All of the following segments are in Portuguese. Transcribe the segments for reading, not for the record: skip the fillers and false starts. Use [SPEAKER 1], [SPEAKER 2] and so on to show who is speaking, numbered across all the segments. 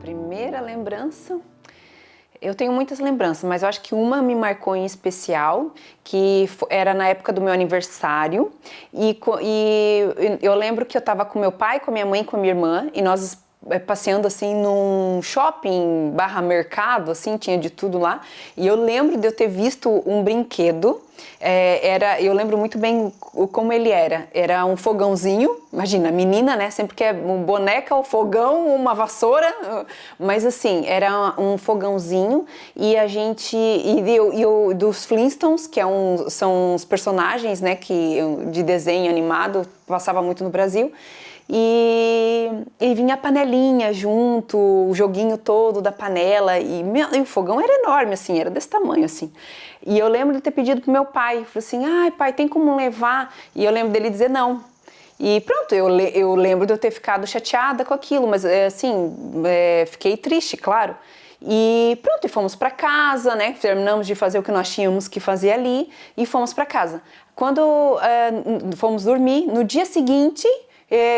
[SPEAKER 1] primeira lembrança, eu tenho muitas lembranças, mas eu acho que uma me marcou em especial, que era na época do meu aniversário, e eu lembro que eu estava com meu pai, com a minha mãe, com a minha irmã, e nós passeando assim num shopping barra mercado, assim, tinha de tudo lá, e eu lembro de eu ter visto um brinquedo. Eu lembro muito bem como ele era um fogãozinho, imagina, menina, né, sempre quer um boneca, um fogão, uma vassoura, mas assim, era um fogãozinho e a gente, dos Flintstones, que são os personagens, né, de desenho animado, passava muito no Brasil, e vinha a panelinha junto, o joguinho todo da panela, e o fogão era enorme, assim, era desse tamanho, assim. E eu lembro de ter pedido pro meu pai, falei assim, ai pai, tem como levar? E eu lembro dele dizer não. E pronto, eu lembro de eu ter ficado chateada com aquilo, mas assim, fiquei triste, claro. E pronto, e fomos para casa, né? Terminamos de fazer o que nós tínhamos que fazer ali e fomos para casa. Quando fomos dormir, no dia seguinte,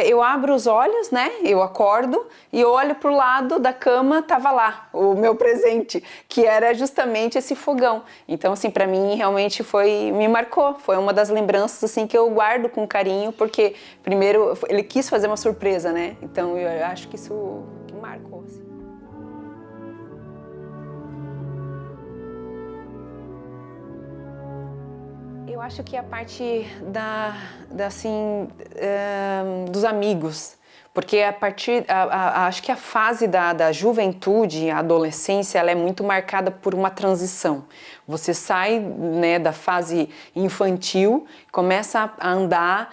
[SPEAKER 1] eu abro os olhos, né? Eu acordo e olho pro lado da cama, tava lá o meu presente, que era justamente esse fogão. Então, assim, para mim realmente me marcou. Foi uma das lembranças assim que eu guardo com carinho, porque primeiro ele quis fazer uma surpresa, né? Então, eu acho que isso que marcou, assim. Eu acho que a parte dos amigos, porque acho que a fase da juventude, a adolescência, ela é muito marcada por uma transição. Você sai, né, da fase infantil, começa a andar,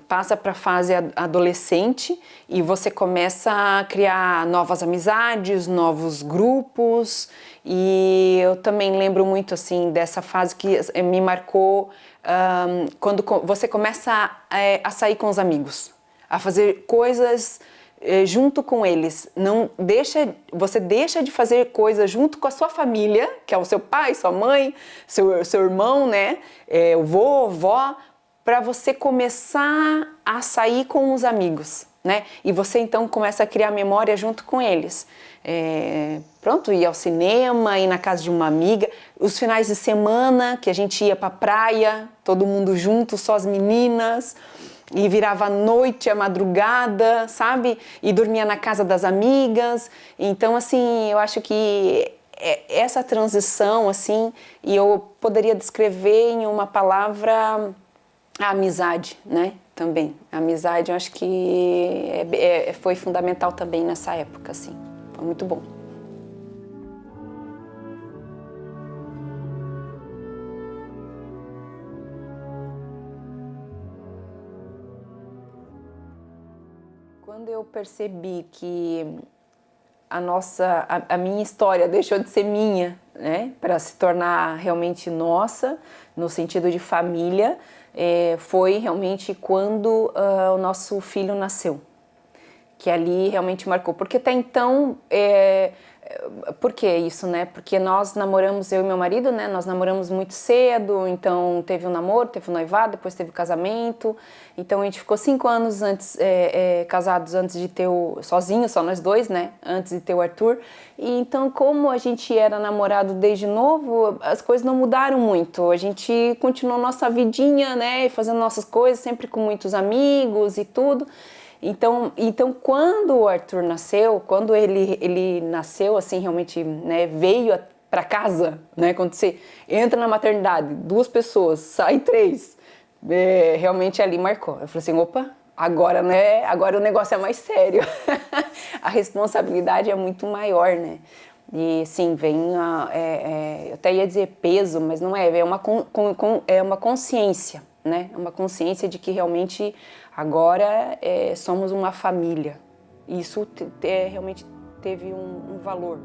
[SPEAKER 1] passa para a fase adolescente e você começa a criar novas amizades, novos grupos. E eu também lembro muito assim dessa fase que me marcou quando você começa a sair com os amigos, a fazer coisas junto com eles. Você deixa de fazer coisas junto com a sua família, que é o seu pai, sua mãe, seu irmão, né? O vô, vó, para você começar a sair com os amigos, né? E você então começa a criar memória junto com eles. Pronto, ir ao cinema, ir na casa de uma amiga, os finais de semana que a gente ia pra praia, todo mundo junto, só as meninas, e virava a noite, a madrugada, sabe? E dormia na casa das amigas. Então, assim, eu acho que essa transição, assim, e eu poderia descrever em uma palavra a amizade, né? Também. A amizade, eu acho que foi fundamental também nessa época, assim. Foi muito bom. Quando eu percebi que a minha história deixou de ser minha, né, para se tornar realmente nossa, no sentido de família, foi realmente quando o nosso filho nasceu, que ali realmente marcou, porque até então, por que isso, né? Porque nós namoramos, eu e meu marido, né? Nós namoramos muito cedo, então teve um namoro, teve um noivado, depois teve o casamento, então a gente ficou 5 anos antes, casados antes de ter sozinhos, só nós dois, né? Antes de ter o Arthur, e então como a gente era namorado desde novo, as coisas não mudaram muito, a gente continuou nossa vidinha, né? Fazendo nossas coisas, sempre com muitos amigos e tudo. Então, quando o Arthur nasceu, quando ele nasceu, assim, realmente, né, veio para casa, né, quando você entra na maternidade, 2 pessoas, sai 3, realmente ali marcou. Eu falei assim, opa, agora, né, agora o negócio é mais sério. A responsabilidade é muito maior, né. E sim, eu até ia dizer peso, mas não é uma consciência, né? É uma consciência de que realmente agora somos uma família. E isso realmente teve um valor.